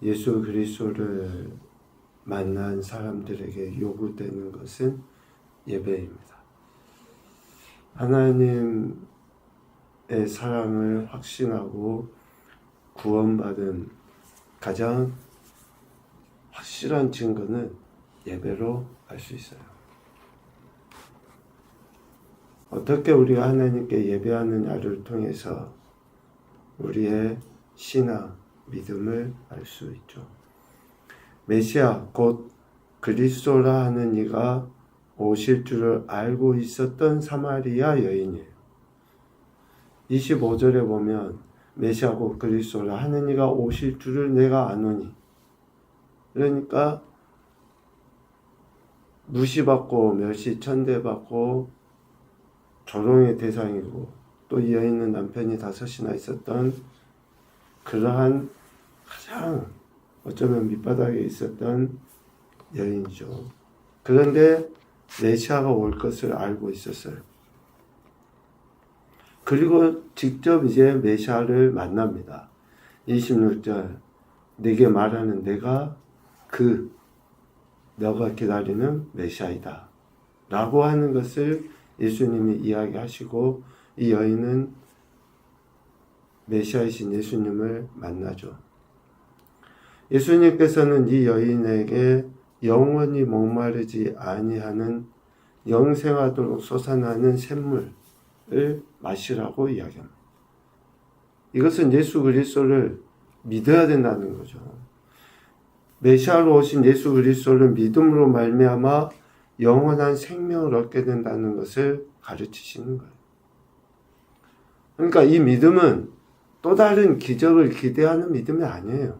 예수 그리스도를 만난 사람들에게 요구되는 것은 예배입니다. 하나님의 사랑을 확신하고 구원받은 가장 확실한 증거는 예배로 알 수 있어요. 어떻게 우리가 하나님께 예배하느냐를 통해서 우리의 신앙, 믿음을 알 수 있죠. 메시아 곧 그리스도라 하는 이가 오실 줄을 알고 있었던 사마리아 여인이에요. 25절에 보면 메시아 곧 그리스도라 하는 이가 오실 줄을 내가 아노니, 그러니까 무시받고 멸시천대받고 조롱의 대상이고 또 이 여인은 남편이 5이나 있었던 그러한 가장 어쩌면 밑바닥에 있었던 여인이죠. 그런데 메시아가 올 것을 알고 있었어요. 그리고 직접 이제 메시아를 만납니다. 26절 네게 말하는 내가 너가 기다리는 메시아이다 라고 하는 것을 예수님이 이야기하시고 이 여인은 메시아이신 예수님을 만나죠. 예수님께서는 이 여인에게 영원히 목마르지 아니하는 영생하도록 솟아나는 샘물을 마시라고 이야기합니다. 이것은 예수 그리스도를 믿어야 된다는 거죠. 메시아로 오신 예수 그리스도를 믿음으로 말미암아 영원한 생명을 얻게 된다는 것을 가르치시는 거예요. 그러니까 이 믿음은 또 다른 기적을 기대하는 믿음이 아니에요.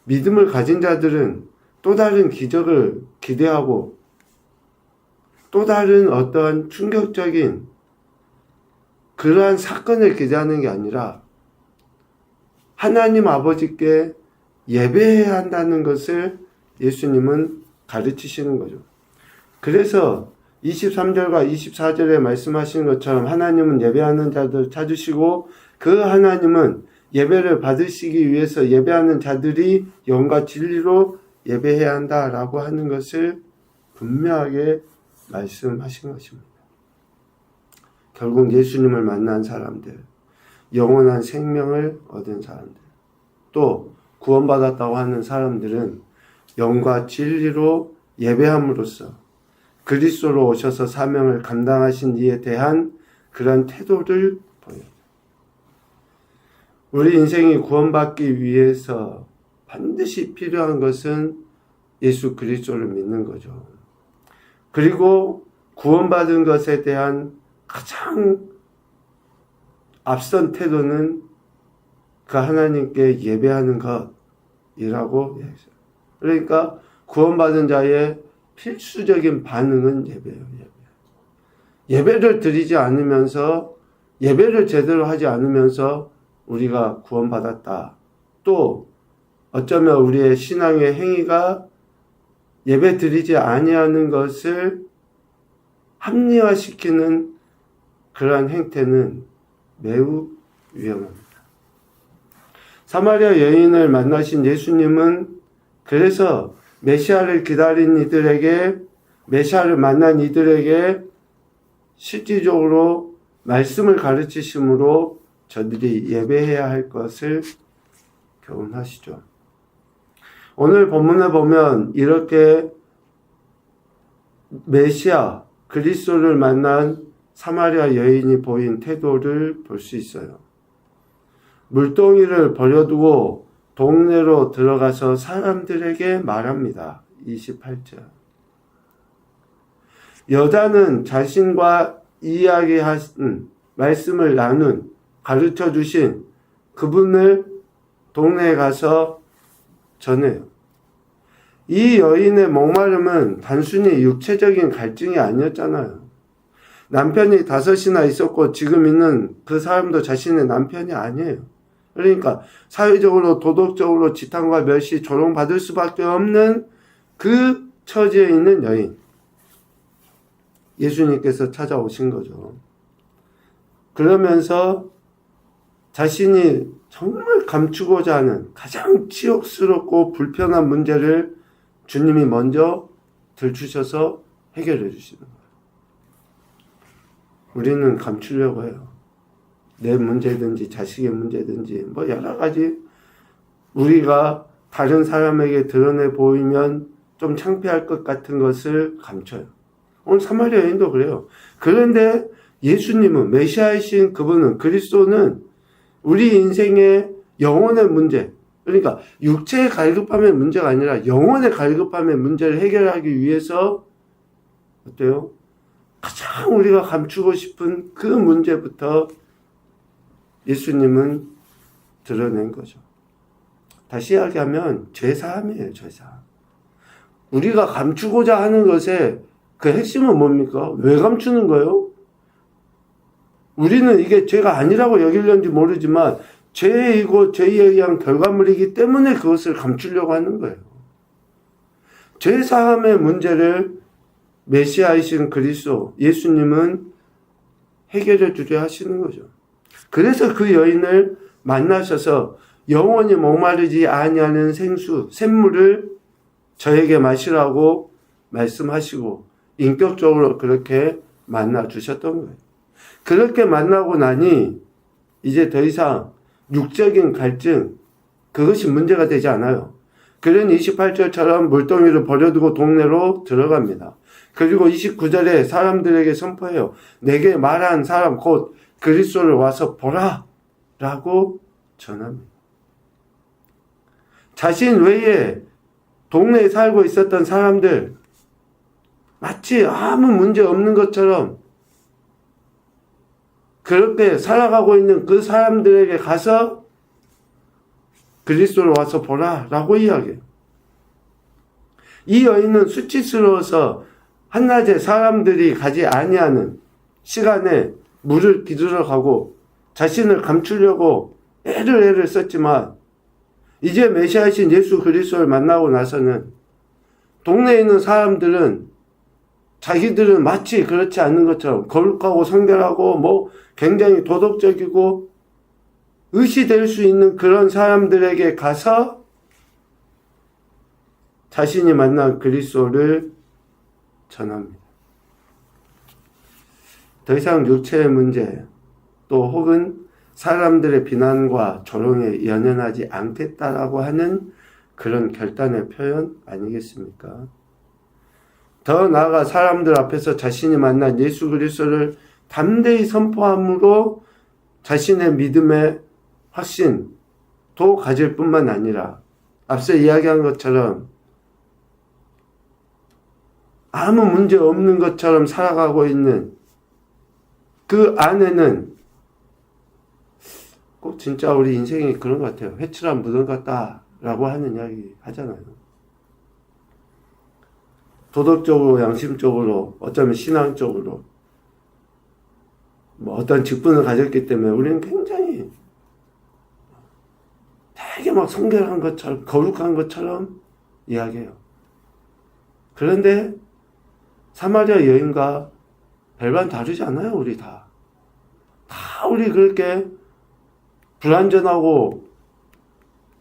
믿음을 가진 자들은 또 다른 기적을 기대하고 또 다른 어떠한 충격적인 그러한 사건을 기대하는 게 아니라 하나님 아버지께 예배해야 한다는 것을 예수님은 가르치시는 거죠. 그래서 23절과 24절에 말씀하신 것처럼 하나님은 예배하는 자들을 찾으시고 그 하나님은 예배를 받으시기 위해서 예배하는 자들이 영과 진리로 예배해야 한다라고 하는 것을 분명하게 말씀하신 것입니다. 결국 예수님을 만난 사람들, 영원한 생명을 얻은 사람들, 또 구원받았다고 하는 사람들은 영과 진리로 예배함으로써 그리스도로 오셔서 사명을 감당하신 이에 대한 그런 태도를 보여요. 우리 인생이 구원받기 위해서 반드시 필요한 것은 예수 그리스도를 믿는 거죠. 그리고 구원받은 것에 대한 가장 앞선 태도는 그 하나님께 예배하는 것이라고 했어요. 그러니까 구원받은 자의 필수적인 반응은 예배예요. 예배를 드리지 않으면서 예배를 제대로 하지 않으면서 우리가 구원받았다. 또 어쩌면 우리의 신앙의 행위가 예배 드리지 아니하는 것을 합리화시키는 그러한 행태는 매우 위험합니다. 사마리아 여인을 만나신 예수님은 그래서 메시아를 기다린 이들에게, 메시아를 만난 이들에게 실질적으로 말씀을 가르치심으로 저들이 예배해야 할 것을 교훈하시죠. 오늘 본문에 보면 이렇게 메시아, 그리스도를 만난 사마리아 여인이 보인 태도를 볼 수 있어요. 물동이를 버려두고 동네로 들어가서 사람들에게 말합니다. 28절. 여자는 자신과 이야기하신 말씀을 나눈 가르쳐 주신 그분을 동네에 가서 전해요. 이 여인의 목마름은 단순히 육체적인 갈증이 아니었잖아요. 남편이 5이나 있었고 지금 있는 그 사람도 자신의 남편이 아니에요. 그러니까 사회적으로 도덕적으로 지탄과 멸시 조롱받을 수밖에 없는 그 처지에 있는 여인. 예수님께서 찾아오신 거죠. 그러면서 자신이 정말 감추고자 하는 가장 치욕스럽고 불편한 문제를 주님이 먼저 들추셔서 해결해 주시는 거예요. 우리는 감추려고 해요. 내 문제든지 자식의 문제든지 뭐 여러 가지 우리가 다른 사람에게 드러내 보이면 좀 창피할 것 같은 것을 감춰요. 오늘 사마리아 여인도 그래요. 그런데 예수님은, 메시아이신 그분은, 그리스도는 우리 인생의 영혼의 문제, 그러니까 육체의 갈급함의 문제가 아니라 영혼의 갈급함의 문제를 해결하기 위해서 어때요? 가장 우리가 감추고 싶은 그 문제부터 예수님은 드러낸 거죠. 다시 이야기하면 죄사함이에요. 죄사함. 우리가 감추고자 하는 것의 그 핵심은 뭡니까? 왜 감추는 거예요? 우리는 이게 죄가 아니라고 여기려는지 모르지만 죄이고 죄에 의한 결과물이기 때문에 그것을 감추려고 하는 거예요. 죄사함의 문제를 메시아이신 그리스도 예수님은 해결해 주려 하시는 거죠. 그래서 그 여인을 만나셔서 영원히 목마르지 아니하는 생수, 샘물을 저에게 마시라고 말씀하시고 인격적으로 그렇게 만나 주셨던 거예요. 그렇게 만나고 나니 이제 더 이상 육적인 갈증, 그것이 문제가 되지 않아요. 그는 28절처럼 물동이를 버려두고 동네로 들어갑니다. 그리고 29절에 사람들에게 선포해요. 내게 말한 사람 곧 그리스도를 와서 보라 라고 전합니다. 자신 외에 동네에 살고 있었던 사람들, 마치 아무 문제 없는 것처럼 그렇게 살아가고 있는 그 사람들에게 가서 그리스도를 와서 보라 라고 이야기해요. 이 여인은 수치스러워서 한낮에 사람들이 가지 아니하는 시간에 물을 기르러 가고 자신을 감추려고 애를 썼지만 이제 메시아이신 예수 그리스도를 만나고 나서는 동네에 있는 사람들은 자기들은 마치 그렇지 않는 것처럼 거룩하고 성결하고 뭐 굉장히 도덕적이고 의시될 수 있는 그런 사람들에게 가서 자신이 만난 그리스도를 전합니다. 더 이상 육체의 문제 또 혹은 사람들의 비난과 조롱에 연연하지 않겠다라고 하는 그런 결단의 표현 아니겠습니까? 더 나아가 사람들 앞에서 자신이 만난 예수 그리스도를 담대히 선포함으로 자신의 믿음의 확신도 가질 뿐만 아니라 앞서 이야기한 것처럼 아무 문제 없는 것처럼 살아가고 있는 그 안에는 꼭 진짜 우리 인생이 그런 것 같아요. 회칠한 무덤 같다라고 하는 이야기 하잖아요. 도덕적으로, 양심적으로, 어쩌면 신앙적으로 뭐 어떤 직분을 가졌기 때문에 우리는 굉장히 되게 막 성결한 것처럼, 거룩한 것처럼 이야기해요. 그런데 사마리아 여인과 별반 다르지 않아요, 우리 다. 다 우리 그렇게 불완전하고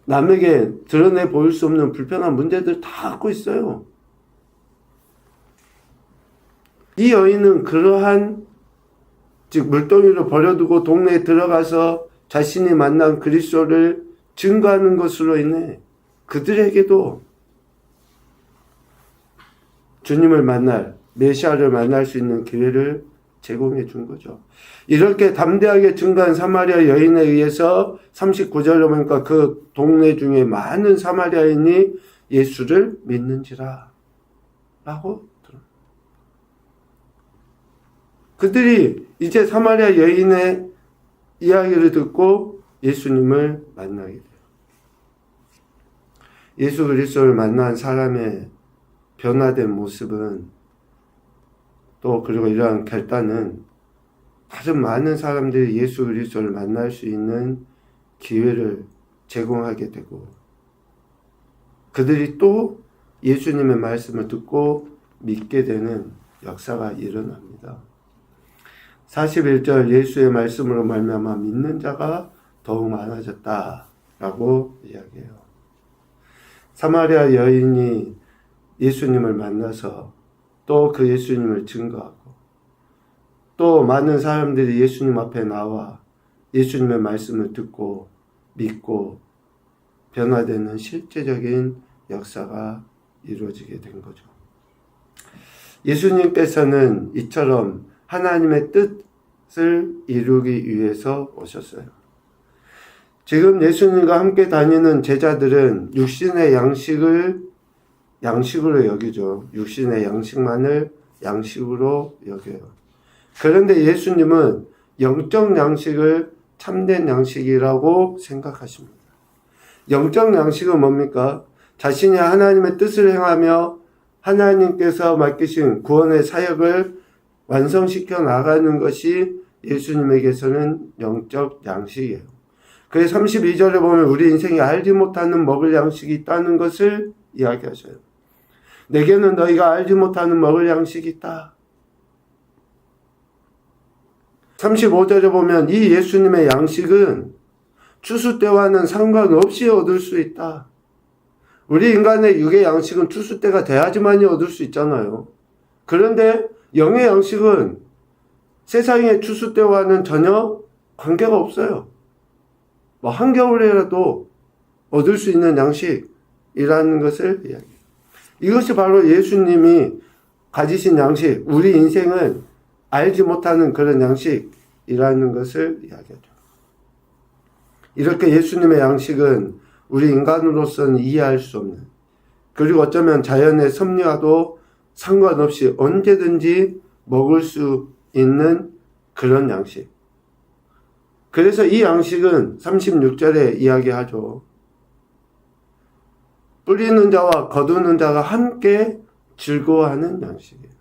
남에게 드러내 보일 수 없는 불편한 문제들 다 갖고 있어요. 이 여인은 그러한 즉 물동이를 버려두고 동네에 들어가서 자신이 만난 그리스도를 증거하는 것으로 인해 그들에게도 주님을 만날, 메시아를 만날 수 있는 기회를 제공해 준 거죠. 이렇게 담대하게 증거한 사마리아 여인에 의해서 39절로 보니까 그 동네 중에 많은 사마리아인이 예수를 믿는지라 라고 들어요. 그들이 이제 사마리아 여인의 이야기를 듣고 예수님을 만나게 돼요. 예수 그리스도를 만난 사람의 변화된 모습은 또 그리고 이러한 결단은 다른 많은 사람들이 예수 그리스도를 만날 수 있는 기회를 제공하게 되고 그들이 또 예수님의 말씀을 듣고 믿게 되는 역사가 일어납니다. 41절 예수의 말씀으로 말미암아 믿는 자가 더욱 많아졌다라고 이야기해요. 사마리아 여인이 예수님을 만나서 또 그 예수님을 증거하고 또 많은 사람들이 예수님 앞에 나와 예수님의 말씀을 듣고 믿고 변화되는 실제적인 역사가 이루어지게 된 거죠. 예수님께서는 이처럼 하나님의 뜻을 이루기 위해서 오셨어요. 지금 예수님과 함께 다니는 제자들은 육신의 양식으로 여기죠. 육신의 양식만을 양식으로 여겨요. 그런데 예수님은 영적 양식을 참된 양식이라고 생각하십니다. 영적 양식은 뭡니까? 자신이 하나님의 뜻을 행하며 하나님께서 맡기신 구원의 사역을 완성시켜 나가는 것이 예수님에게서는 영적 양식이에요. 그래서 32절에 보면 우리 인생이 알지 못하는 먹을 양식이 있다는 것을 이야기하셔요. 내게는 너희가 알지 못하는 먹을 양식이 있다. 35절에 보면 이 예수님의 양식은 추수 때와는 상관없이 얻을 수 있다. 우리 인간의 육의 양식은 추수 때가 돼야지만이 얻을 수 있잖아요. 그런데 영의 양식은 세상의 추수 때와는 전혀 관계가 없어요. 뭐 한겨울에라도 얻을 수 있는 양식이라는 것을 이야기해요. 이것이 바로 예수님이 가지신 양식, 우리 인생은 알지 못하는 그런 양식이라는 것을 이야기하죠. 이렇게 예수님의 양식은 우리 인간으로서는 이해할 수 없는, 그리고 어쩌면 자연의 섭리와도 상관없이 언제든지 먹을 수 있는 그런 양식. 그래서 이 양식은 36절에 이야기하죠. 뿌리는 자와 거두는 자가 함께 즐거워하는 양식이에요.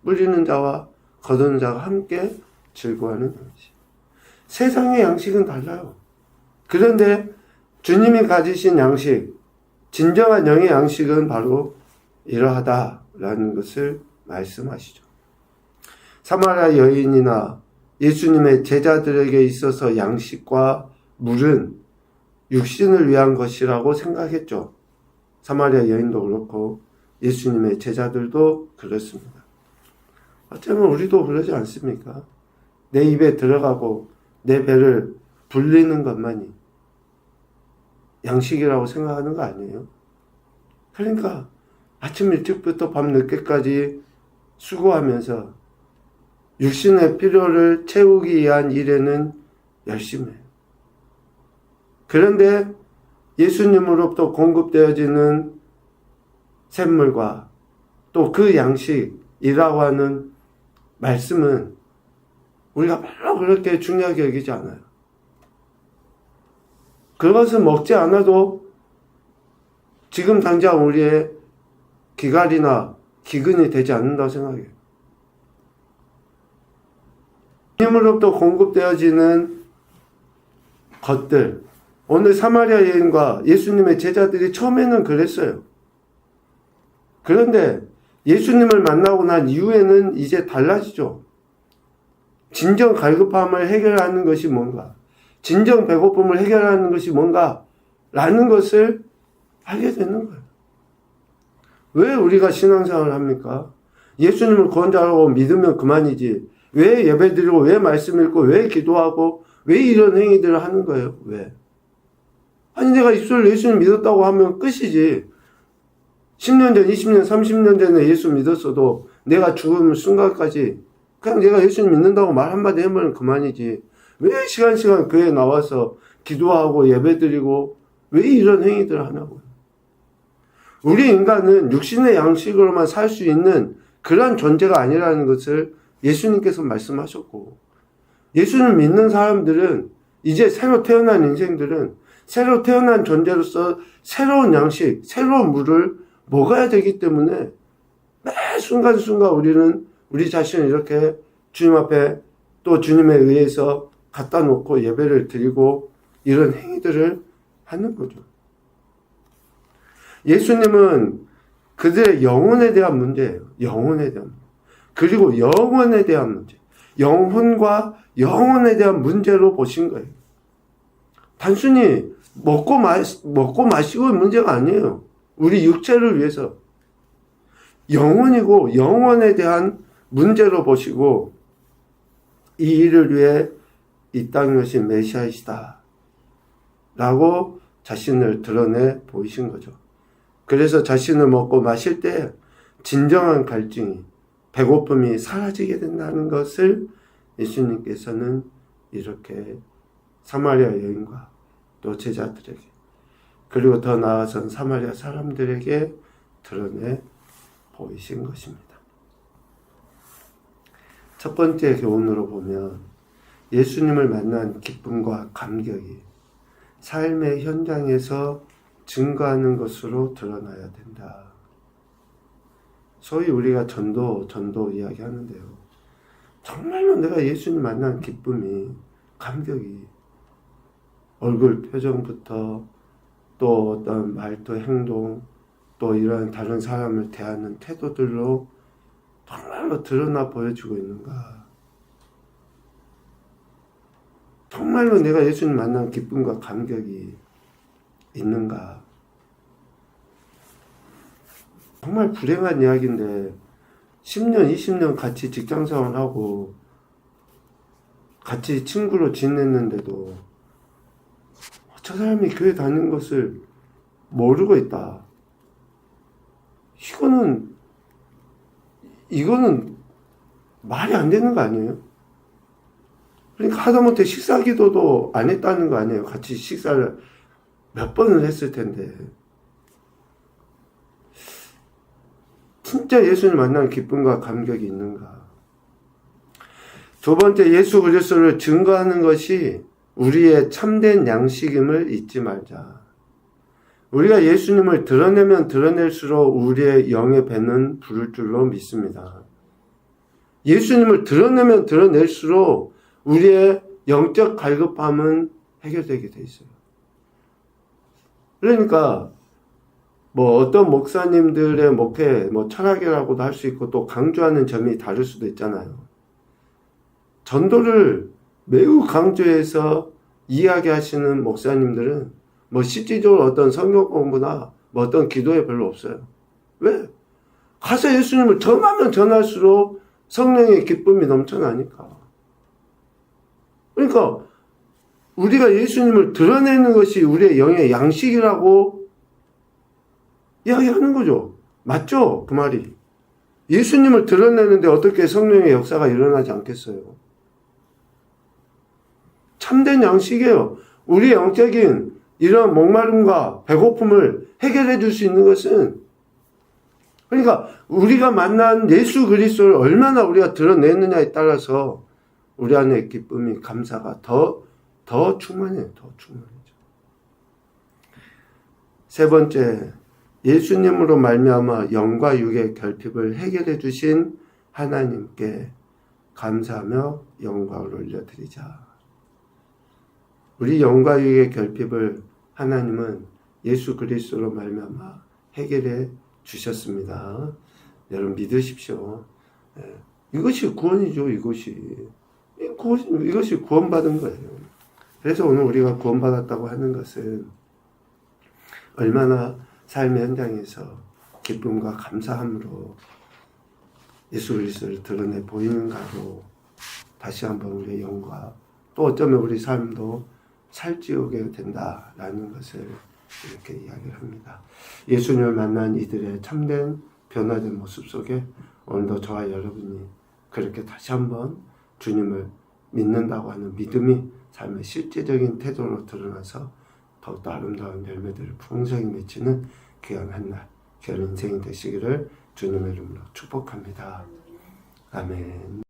뿌리는 자와 거두는 자가 함께 즐거워하는 양식. 세상의 양식은 달라요. 그런데 주님이 가지신 양식, 진정한 영의 양식은 바로 이러하다라는 것을 말씀하시죠. 사마리아 여인이나 예수님의 제자들에게 있어서 양식과 물은 육신을 위한 것이라고 생각했죠. 사마리아 여인도 그렇고 예수님의 제자들도 그렇습니다. 어쩌면 우리도 그러지 않습니까? 내 입에 들어가고 내 배를 불리는 것만이 양식이라고 생각하는 거 아니에요? 그러니까 아침 일찍부터 밤 늦게까지 수고하면서 육신의 필요를 채우기 위한 일에는 열심히 해요. 그런데 예수님으로부터 공급되어지는 샘물과 또 그 양식이라고 하는 말씀은 우리가 별로 그렇게 중요하게 여기지 않아요. 그것을 먹지 않아도 지금 당장 우리의 기갈이나 기근이 되지 않는다고 생각해요. 주님으로부터 공급되어지는 것들, 오늘 사마리아 여인과 예수님의 제자들이 처음에는 그랬어요. 그런데 예수님을 만나고 난 이후에는 이제 달라지죠. 진정 갈급함을 해결하는 것이 뭔가, 진정 배고픔을 해결하는 것이 뭔가 라는 것을 알게 되는 거예요. 왜 우리가 신앙생활을 합니까? 예수님을 구원자라고 믿으면 그만이지. 왜 예배드리고 왜 말씀 읽고 왜 기도하고 왜 이런 행위들을 하는 거예요? 왜? 아니 내가 입술로 예수님 믿었다고 하면 끝이지. 10년 전, 20년, 30년 전에 예수 믿었어도 내가 죽은 순간까지 그냥 내가 예수님 믿는다고 말 한마디 해보면 그만이지. 왜 시간 교회에 나와서 기도하고 예배드리고 왜 이런 행위들을 하냐고요. 우리 인간은 육신의 양식으로만 살 수 있는 그런 존재가 아니라는 것을 예수님께서 말씀하셨고, 예수님 믿는 사람들은 이제 새로 태어난 인생들은 새로 태어난 존재로서 새로운 양식, 새로운 물을 먹어야 되기 때문에 매 순간순간 우리는 우리 자신을 이렇게 주님 앞에 또 주님에 의해서 갖다 놓고 예배를 드리고 이런 행위들을 하는 거죠. 예수님은 그들의 영혼에 대한 문제예요. 영혼에 대한 문제. 그리고 영혼에 대한 문제. 영혼과 영혼에 대한 문제로 보신 거예요. 단순히 먹고 마시고의 문제가 아니에요. 우리 육체를 위해서 영혼이고 영혼에 대한 문제로 보시고 이 일을 위해 이 땅에 오신 메시아이시다 라고 자신을 드러내 보이신 거죠. 그래서 자신을 먹고 마실 때 진정한 갈증이, 배고픔이 사라지게 된다는 것을 예수님께서는 이렇게 사마리아 여인과 또 제자들에게, 그리고 더 나아가서는 사마리아 사람들에게 드러내 보이신 것입니다. 첫 번째 교훈으로 보면 예수님을 만난 기쁨과 감격이 삶의 현장에서 증거하는 것으로 드러나야 된다. 소위 우리가 전도 이야기 하는데요. 정말로 내가 예수님 만난 기쁨이, 감격이 얼굴 표정부터 또 어떤 말투, 행동, 또 이런 다른 사람을 대하는 태도들로 정말로 드러나 보여주고 있는가? 정말로 내가 예수님 만난 기쁨과 감격이 있는가? 정말 불행한 이야기인데 10년, 20년 같이 직장생활하고 같이 친구로 지냈는데도 저 사람이 교회 다니는 것을 모르고 있다. 이거는 말이 안 되는 거 아니에요? 그러니까 하다못해 식사 기도도 안 했다는 거 아니에요? 같이 식사를 몇 번을 했을 텐데. 진짜 예수를 만난 기쁨과 감격이 있는가? 두 번째, 예수 그리스도를 증거하는 것이 우리의 참된 양식임을 잊지 말자. 우리가 예수님을 드러내면 드러낼수록 우리의 영의 배는 부를 줄로 믿습니다. 예수님을 드러내면 드러낼수록 우리의 영적 갈급함은 해결되게 돼 있어요. 그러니까 어떤 목사님들의 목회, 철학이라고도 할 수 있고 또 강조하는 점이 다를 수도 있잖아요. 전도를 매우 강조해서 이야기하시는 목사님들은 실질적으로 어떤 성경 공부나 어떤 기도에 별로 없어요. 왜? 가서 예수님을 전하면 전할수록 성령의 기쁨이 넘쳐나니까. 그러니까 우리가 예수님을 드러내는 것이 우리의 영의 양식이라고 이야기하는 거죠. 맞죠? 그 말이. 예수님을 드러내는데 어떻게 성령의 역사가 일어나지 않겠어요? 참된 양식이에요. 우리 영적인 이런 목마름과 배고픔을 해결해 줄 수 있는 것은, 그러니까 우리가 만난 예수 그리스도를 얼마나 우리가 드러내느냐에 따라서 우리 안에 기쁨이, 감사가 더 충만해요. 더 충만해져. 세 번째, 예수님으로 말미암아 영과 육의 결핍을 해결해 주신 하나님께 감사하며 영광을 올려드리자. 우리 영과 육의 결핍을 하나님은 예수 그리스도로 말미암아 해결해 주셨습니다. 여러분 믿으십시오. 이것이 구원이죠. 이것이 구원받은 거예요. 그래서 오늘 우리가 구원받았다고 하는 것은 얼마나 삶의 현장에서 기쁨과 감사함으로 예수 그리스도를 드러내 보이는가로 다시 한번 우리의 영과 또 어쩌면 우리 삶도 살찌우게 된다라는 것을 이렇게 이야기를 합니다. 예수님을 만난 이들의 참된 변화된 모습 속에 오늘도 저와 여러분이 그렇게 다시 한번 주님을 믿는다고 하는 믿음이 삶의 실제적인 태도로 드러나서 더욱더 아름다운 열매들을 풍성히 맺히는 귀한 한날, 귀한 인생이 되시기를 주님의 이름으로 축복합니다. 아멘.